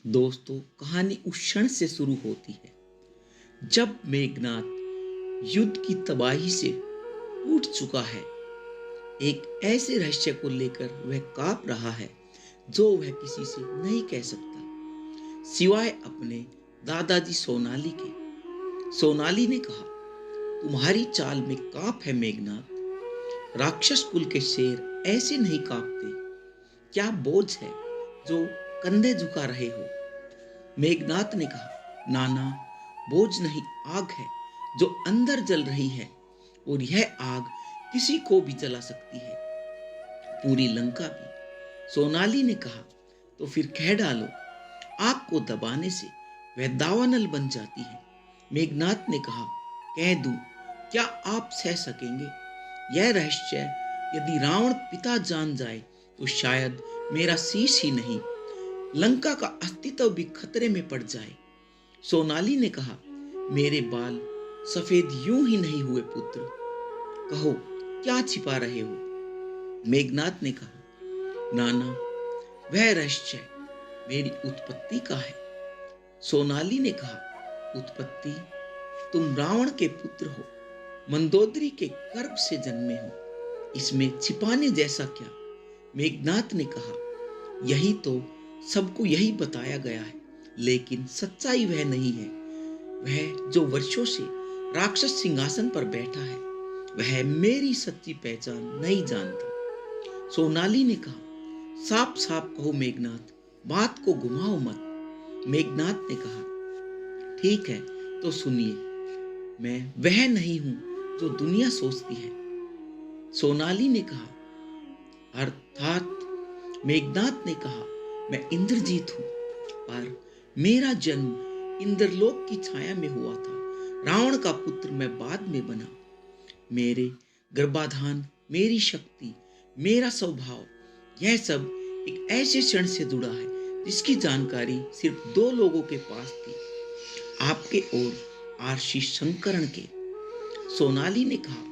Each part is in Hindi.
दोस्तों, कहानी उस क्षण से शुरू होती है जब मेघनाथ युद्ध की तबाही से टूट चुका है। एक ऐसे रहस्य को लेकर वह कांप रहा है जो वह किसी से नहीं कह सकता, सिवाय अपने दादाजी सोनाली के। सोनाली ने कहा, तुम्हारी चाल में कांप है मेघनाथ। राक्षस कुल के शेर ऐसे नहीं कांपते। क्या बोझ है जो कंधे झुका रहे हो? मेघनाथ ने कहा, नाना, बोझ नहीं, आग है जो अंदर जल रही है, और यह आग किसी को भी जला सकती है, पूरी लंका भी। सोनाली ने कहा, तो फिर कह डालो। आग को दबाने से वह दावानल बन जाती है। मेघनाथ ने कहा, कह दूं, क्या आप सह सकेंगे यह रहस्य? यदि रावण पिता जान जाए तो शायद मेरा शीश ही नहीं, लंका का अस्तित्व भी खतरे में पड़ जाए। सोनाली ने कहा, मेरे बाल सफेद यूं ही नहीं हुए पुत्र, कहो क्या छिपा रहे हो? मेघनाथ ने कहा, नाना, वह रहस्य मेरी उत्पत्ति का है। सोनाली ने कहा, उत्पत्ति? तुम रावण के पुत्र हो, मंदोदरी के गर्भ से जन्मे हो, इसमें छिपाने जैसा क्या? मेघनाथ ने कहा, यही तो सबको यही बताया गया है, लेकिन सच्चाई वह नहीं है। वह जो वर्षों से राक्षस सिंहासन पर बैठा है, वह मेरी सच्ची पहचान नहीं जानता। सोनाली ने कहा, साफ साफ कहो मेघनाथ, बात को घुमाओ मत। मेघनाथ ने कहा, ठीक है, तो सुनिए, मैं वह नहीं हूं जो दुनिया सोचती है। सोनाली ने कहा, अर्थात? मेघनाथ ने कहा, मैं इंद्रजीत हूं, पर मेरा जन्म इंद्रलोक की छाया में हुआ था। रावण का पुत्र मैं बाद में बना। मेरे गर्भाधान, मेरी शक्ति, मेरा स्वभाव, यह सब एक ऐसे क्षण से जुड़ा है जिसकी जानकारी सिर्फ दो लोगों के पास थी, आपके और आरसी शंकरण के। सोनाली ने कहा,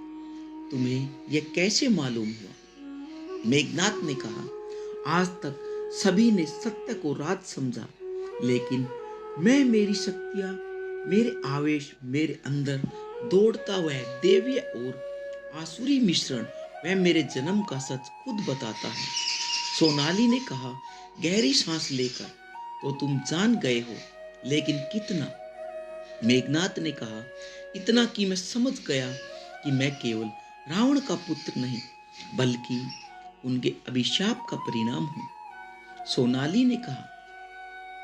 तुम्हें यह कैसे मालूम हुआ? मेघनाथ ने कहा, आज तक सभी ने सत्य को राज समझा, लेकिन मैं, मेरी शक्तियां, मेरे आवेश, मेरे अंदर दौड़ता हुआ देवीय और आसुरी मिश्रण, वह मेरे जन्म का सच खुद बताता है। सोनाली ने कहा, गहरी सांस लेकर, तो तुम जान गए हो, लेकिन कितना? मेघनाथ ने कहा, इतना कि मैं समझ गया कि मैं केवल रावण का पुत्र नहीं, बल्कि उनके अभिशाप का परिणाम हूं। सोनाली ने कहा,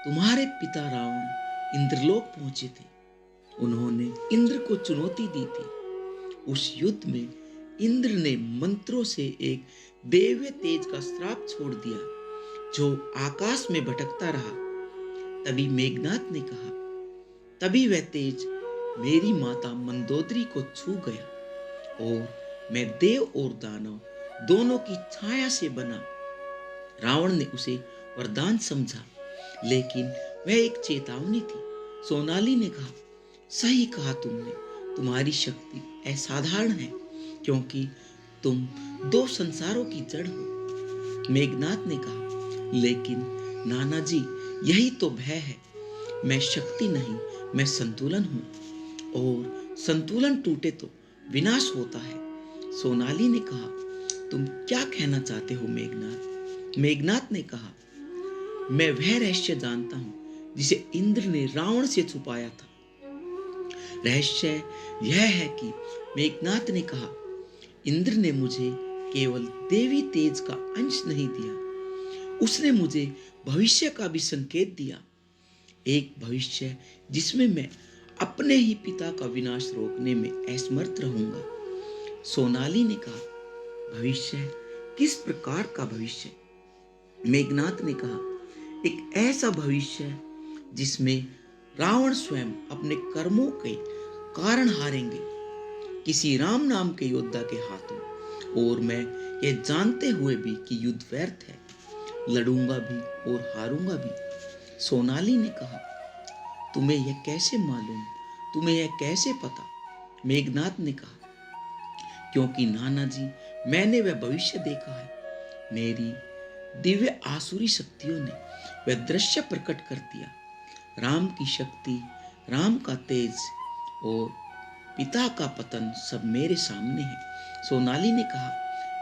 तुम्हारे पिता रावण इंद्रलोक पहुंचे थे। उन्होंने इंद्र को चुनौती दी थी। उस युद्ध में इंद्र ने मंत्रों से एक दिव्य तेज का श्राप छोड़ दिया जो आकाश में भटकता रहा। तभी मेघनाथ ने कहा, तभी वह तेज मेरी माता मंदोदरी को छू गया और मैं देव और दानव दोनों की छाया से बना। रावण ने उसे वरदान समझा, लेकिन वह एक चेतावनी थी। सोनाली ने कहा, सही कहा तुमने, तुम्हारी शक्ति असाधारण है, क्योंकि तुम दो संसारों की जड़ हो। मेघनाथ ने कहा, लेकिन नाना जी, यही तो भय है। मैं शक्ति नहीं, मैं संतुलन हूं, और संतुलन टूटे तो विनाश होता है। सोनाली ने कहा, तुम क्या कहना चाहते हो मेघनाथ? मेघनाथ ने कहा, मैं वह रहस्य जानता हूं जिसे इंद्र ने रावण से छुपाया था। रहस्य यह है कि, मेघनाथ ने कहा, इंद्र ने मुझे केवल देवी तेज का अंश नहीं दिया, उसने मुझे भविष्य का भी संकेत दिया। एक भविष्य जिसमें मैं अपने ही पिता का विनाश रोकने में असमर्थ रहूंगा। सोनाली ने कहा, भविष्य? किस प्रकार का भविष्य? मेघनाथ ने कहा, एक ऐसा भविष्य जिसमें रावण स्वयं अपने कर्मों के कारण हारेंगे, किसी राम नाम के योद्धा के हाथों, और मैं ये जानते हुए भी कि युद्ध व्यर्थ है, लड़ूंगा भी और हारूंगा भी। सोनाली ने कहा, तुम्हें यह कैसे मालूम? तुम्हें यह कैसे पता? मेघनाथ ने कहा, क्योंकि नाना जी, मैंने वह भविष्य देखा है। मेरी दिव्य आसुरी शक्तियों ने वह दृश्य प्रकट कर दिया। राम की शक्ति, राम का तेज और पिता का पतन सब मेरे सामने है। सोनाली ने कहा,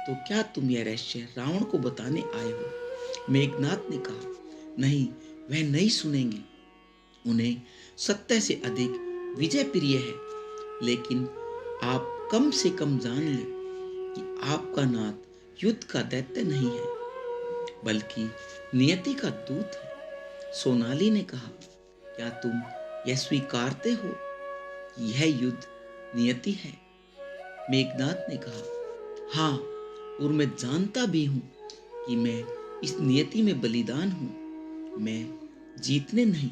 तो क्या तुम यह रहस्य रावण को बताने आए हो? मेघनाथ ने कहा, नहीं, वह नहीं सुनेंगे। उन्हें सत्य से अधिक विजय प्रिय है। लेकिन आप कम से कम जान लें कि आपका नाथ युद्ध का दैत्य नहीं है, बल्कि नियति का दूत है। सोनाली ने कहा, क्या तुम यह स्वीकारते हो कि यह युद्ध नियति है? मेघनाथ ने कहा, हाँ, और मैं जानता भी हूं कि मैं इस नियति में बलिदान हूं। मैं जीतने नहीं,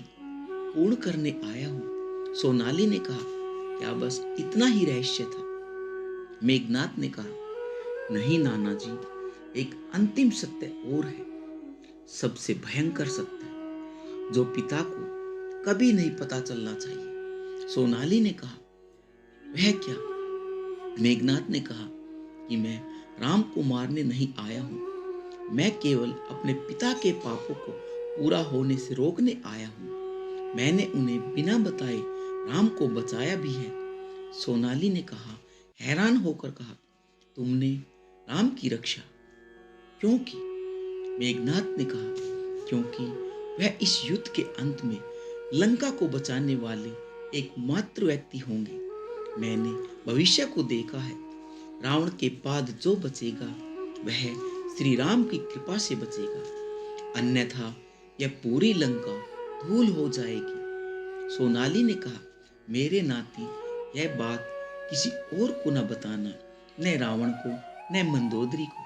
पूर्ण करने आया हूं। सोनाली ने कहा, क्या बस इतना ही रहस्य था? मेघनाथ ने कहा, नहीं नाना जी, एक अंतिम सत्य और है, सबसे भयंकर सत्य, जो पिता को कभी नहीं पता चलना चाहिए। सोनाली ने कहा, वह क्या? मेघनाथ ने कहा कि मैं राम को मारने नहीं आया हूं, मैं केवल अपने पिता के पापों को पूरा होने से रोकने आया हूं। मैंने उन्हें बिना बताए राम को बचाया भी है। सोनाली ने कहा, हैरान होकर कहा, तुमने राम की रक्षा क्यों की? मेघनाथ ने कहा, क्योंकि वह इस युद्ध के अंत में लंका को बचाने वाले एकमात्र व्यक्ति होंगे। मैंने भविष्य को देखा है। रावण के बाद जो बचेगा वह श्री राम की कृपा से बचेगा, अन्यथा यह पूरी लंका धूल हो जाएगी। सोनाली ने कहा, मेरे नाती, यह बात किसी और को न बताना, न रावण को, न मंदोदरी को,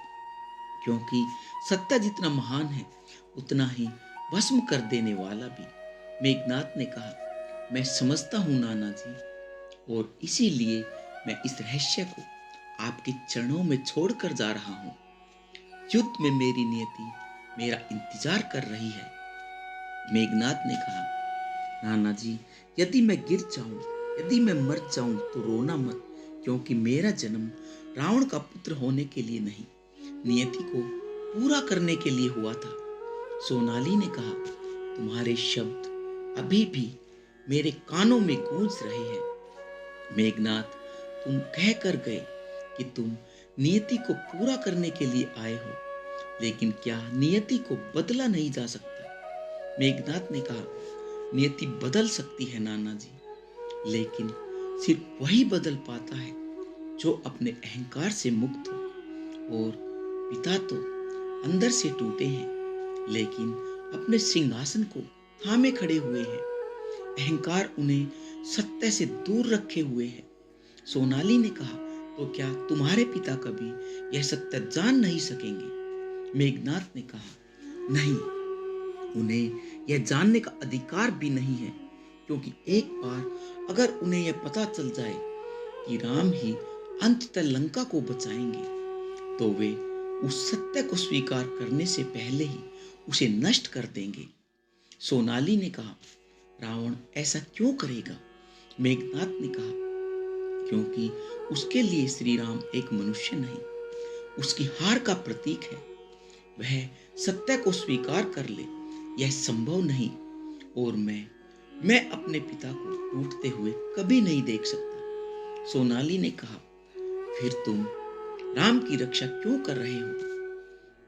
क्योंकि सत्य जितना महान है उतना ही भस्म कर देने वाला भी। मेघनाथ ने कहा, मैं समझता हूं नाना जी, और इसीलिए मैं इस रहस्य को आपके चरणों में छोड़कर जा रहा हूं। युद्ध में मेरी नियति मेरा इंतजार कर रही है। मेघनाथ ने कहा, नाना जी, यदि मैं गिर जाऊं, यदि मैं मर जाऊं तो रोना मत, क्योंकि मेरा जन्म रावण का पुत्र होने के लिए नहीं, नियति को पूरा करने के लिए हुआ था। सोनाली ने कहा, तुम्हारे शब्द अभी भी मेरे कानों में गूंज रहे हैं। मेघनाथ, तुम कह कर गए कि तुम नियति को पूरा करने के लिए आए हो, लेकिन क्या नियति को बदला नहीं जा सकता? मेघनाथ ने कहा, नियति बदल सकती है नाना जी, लेकिन सिर्फ वही बदल पाता है जो अपने अहंकार से मुक्त हो। और पिता तो अंदर से टूटे हैं, लेकिन अपने सिंहासन को थामे खड़े हुए हैं। अहंकार उन्हें सत्य से दूर रखे हुए है। सोनाली ने कहा, तो क्या तुम्हारे पिता कभी यह सत्य जान नहीं सकेंगे? मेघनाथ ने कहा, नहीं, उन्हें यह जानने का अधिकार भी नहीं है, क्योंकि एक बार अगर उन्हें यह पता चल जाए कि राम ही अंततः लंका को बचाएंगे, तो वे उस सत्य को स्वीकार करने से पहले ही उसे नष्ट कर देंगे। सोनाली ने कहा, रावण ऐसा क्यों करेगा? मेघनाथ ने कहा, क्योंकि उसके लिए श्री राम एक मनुष्य नहीं, उसकी हार का प्रतीक है। वह सत्य को स्वीकार कर ले, यह संभव नहीं, और मैं अपने पिता को टूटते हुए कभी नहीं देख सकता। सोनाली ने कहा, फिर तुम राम की रक्षा क्यों कर रहे हो?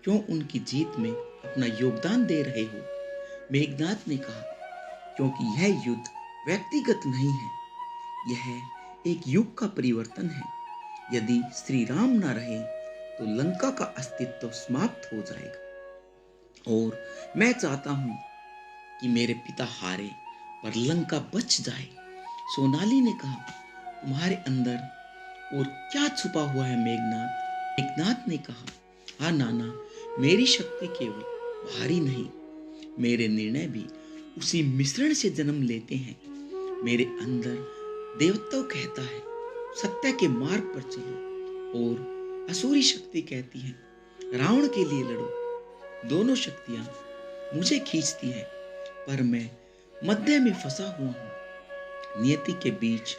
क्यों उनकी जीत में अपना योगदान दे रहे हो? मेघनाथ ने कहा, क्योंकि यह युद्ध व्यक्तिगत नहीं है, यह एक युग का परिवर्तन है। यदि श्री राम ना रहे तो लंका का अस्तित्व समाप्त हो जाएगा, और मैं चाहता हूं कि मेरे पिता हारे पर लंका बच जाए। सोनाली ने कहा, तुम्हारे अंदर और क्या छुपा हुआ है मेघनाथ? मेघनाथ ने कहा, हाँ नाना, मेरी शक्ति केवल भारी नहीं, मेरे निर्णय भी उसी मिश्रण से जन्म लेते हैं। मेरे अंदर देवत्व कहता है, सत्य के मार्ग पर चलो, और असुरी शक्ति कहती है, रावण के लिए लड़ो। दोनों शक्तियां मुझे खींचती हैं, पर मैं मध्य में फंसा हुआ हूं, नियति के बीच,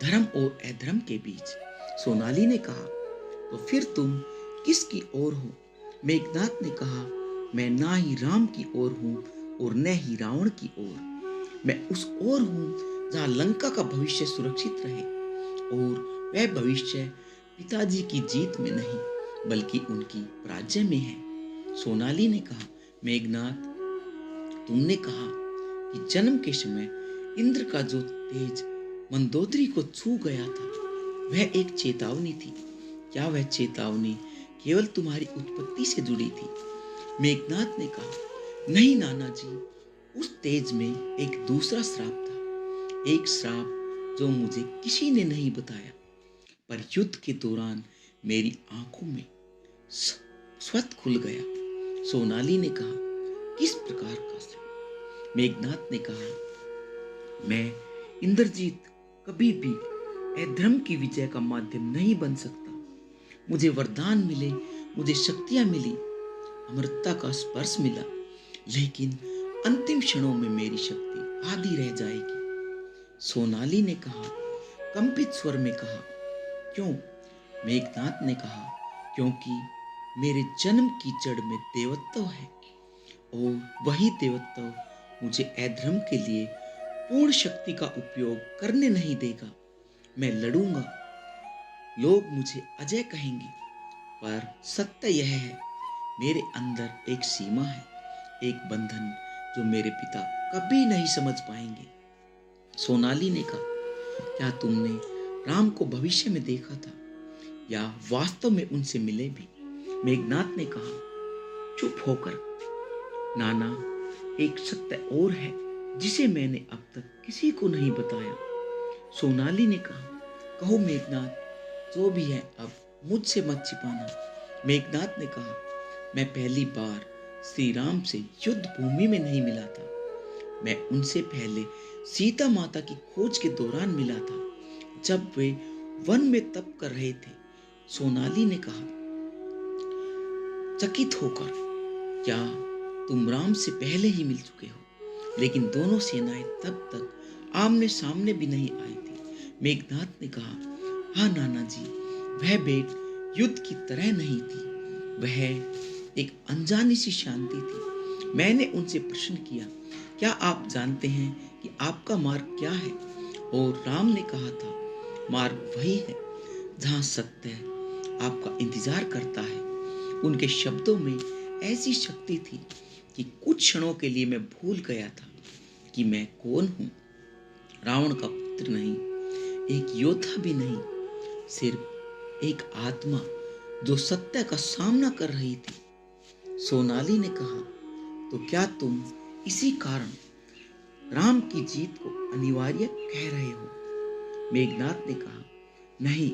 धर्म और अधर्म के बीच। सोनाली ने कहा, तो फिर तुम किसकी ओर हो? मेघनाथ ने कहा, मैं ना ही राम की ओर हूं और न ही रावण की ओर। मैं उस ओर हूं जहां लंका का भविष्य सुरक्षित रहे, और वह भविष्य पिताजी की जीत में नहीं बल्कि उनकी पराजय में है। सोनाली ने कहा, मेघनाथ, तुमने कहा कि जन्म के समय इंद्र का जो तेज मंदोदरी को छू गया था वह एक चेतावनी थी। क्या वह चेतावनी केवल तुम्हारी उत्पत्ति से जुड़ी थी? मेघनाथ ने कहा, नहीं नाना जी, उस तेज में एक दूसरा श्राप था, एक श्राप जो मुझे किसी ने नहीं बताया, पर युद्ध के दौरान मेरी आंखों में स्वत खुल गया। सोनाली ने कहा, किस प्रकार का श्राप? मेघनाथ ने कहा, मैं इंद्रजीत कभी भी अधर्म की विजय का माध्यम नहीं बन सकता। मुझे वरदान मिले, मुझे शक्तियां मिली, अमरता का स्पर्श मिला, लेकिन अंतिम क्षणों में मेरी शक्ति आधी रह जाएगी। सोनाली ने कहा, कंपित स्वर में कहा, क्यों? मेघनाथ ने कहा, क्योंकि मेरे जन्म की जड़ में देवत्व है, और वही देवत्व मुझे अधर्म के लिए पूर्ण शक्ति का उपयोग करने नहीं देगा। मैं लड़ूंगा, लोग मुझे अजय कहेंगे, पर सत्य यह है, मेरे अंदर एक सीमा है, एक बंधन जो मेरे पिता कभी नहीं समझ पाएंगे। सोनाली ने कहा, क्या तुमने राम को भविष्य में देखा था या वास्तव में उनसे मिले भी? मेघनाथ ने कहा, चुप होकर नाना, एक सत्य और है जिसे मैंने अब तक किसी को नहीं बताया। सोनाली ने कहा, कहो मेघनाथ, जो भी है अब मुझसे मत छिपाना। मेघनाथ ने कहा, मैं पहली बार श्री राम से युद्ध भूमि में नहीं मिला था, मैं उनसे पहले सीता माता की खोज के दौरान मिला था, जब वे वन में तप कर रहे थे। सोनाली ने कहा, चकित होकर, क्या तुम राम से पहले ही मिल चुके हो? लेकिन दोनों सेनाएं तब तक आमने सामने भी नहीं आई थी। मेघनाथ ने कहा, हाँ नाना जी, वह भेंट युद्ध की तरह नहीं थी, वह एक अनजानी सी शांति थी। मैंने उनसे प्रश्न किया, क्या आप जानते हैं कि आपका मार्ग क्या है? और राम ने कहा था, मार्ग वही है जहां सत्य आपका इंतजार करता है। उनके शब्दों में ऐसी शक्ति थी कि कुछ क्षणों के लिए मैं भूल गया था कि मैं कौन हूं। रावण का पुत्र नहीं, एक योद्धा भी नहीं, सिर्फ एक आत्मा जो सत्य का सामना कर रही थी। सोनाली ने कहा, तो क्या तुम इसी कारण राम की जीत को अनिवार्य कह रहे हो? मेघनाथ ने कहा, नहीं,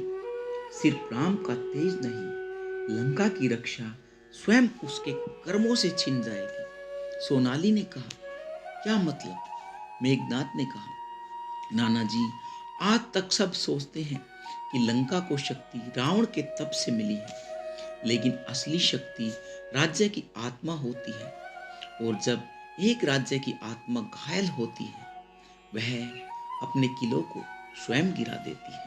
सिर्फ राम का तेज नहीं, लंका की रक्षा स्वयं उसके कर्मों से छिन जाएगी। सोनाली ने कहा, क्या मतलब? मेघनाथ ने कहा, नाना जी, आज तक सब सोचते हैं कि लंका को शक्ति रावण के तप से मिली है, लेकिन असली शक्ति राज्य की आत्मा होती है, और जब एक राज्य की आत्मा घायल होती है, वह अपने किलों को स्वयं गिरा देती है।